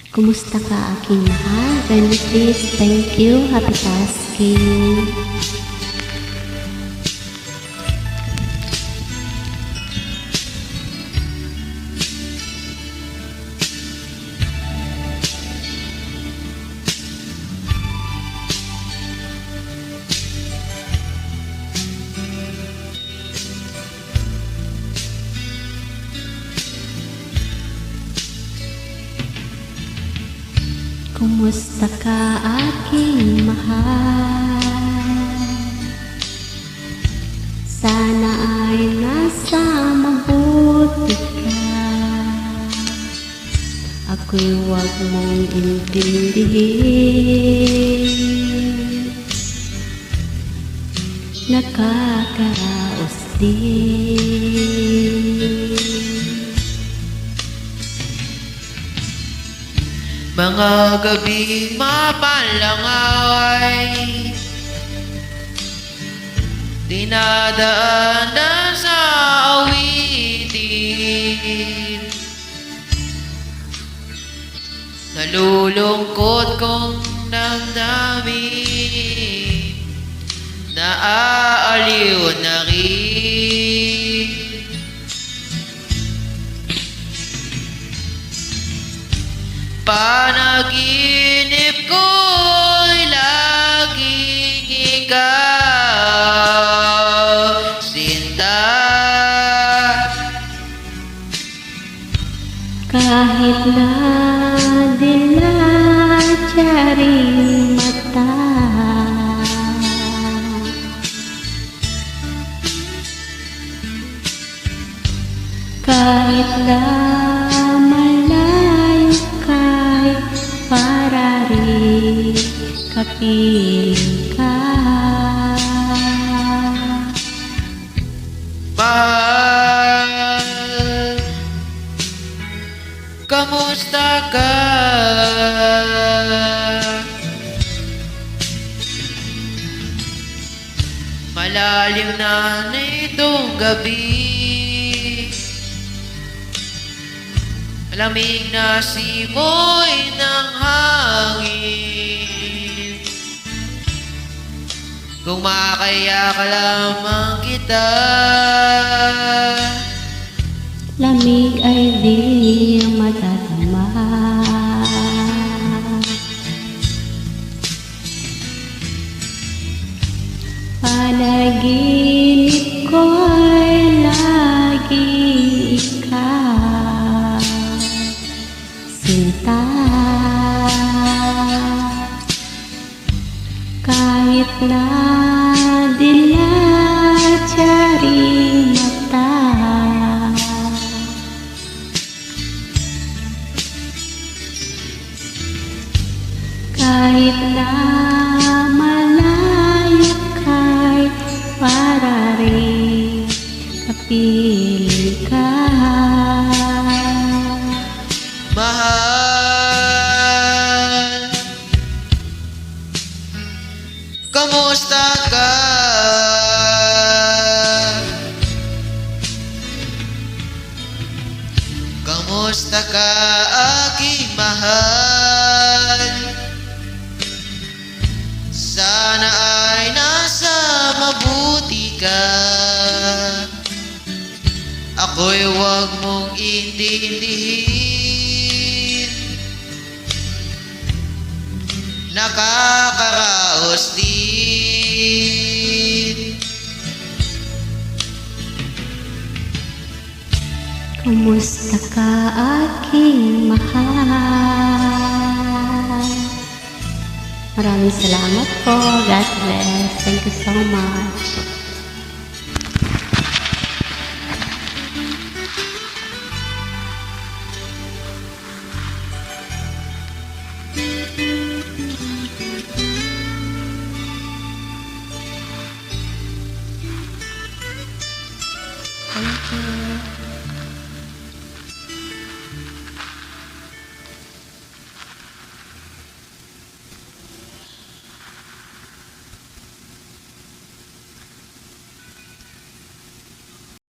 Kumusta ka aking mahal? Can you please? Thank you. Happy tasking. Kumusta ka aking mahal? Sana ay nasa mabuti ka. Ako'y huwag mong intindihin. Nakakaraos din. Mga gabing mapalangay, dinadaanan sa awitin. Nalulungkot kong damdamin, naaaliw na rin. Panaginip ko'y laging ikaw, sinta. Kahit na dilatsa ring mata, kahit na malayo kay para rin kapiling ka. Mahal, kamusta ka? Malalim na nitong gabi, malamig na simoy ng hangin. Kung makaya ka lamang kita, Lamig ay di matatama. Panaginip ko'y lagi ikaw, sinta. Kahit na dilatsa ring mata, kahit na malayo kay para rin kapiling ka. mahal, kamusta ka? Kamusta ka aking mahal? Sana ay nasa mabuti ka. Ako'y huwag mong intindihin. Nakakaraos din. Kumusta ka aking mahal? Maraming salamat po. God bless. Thank you so much.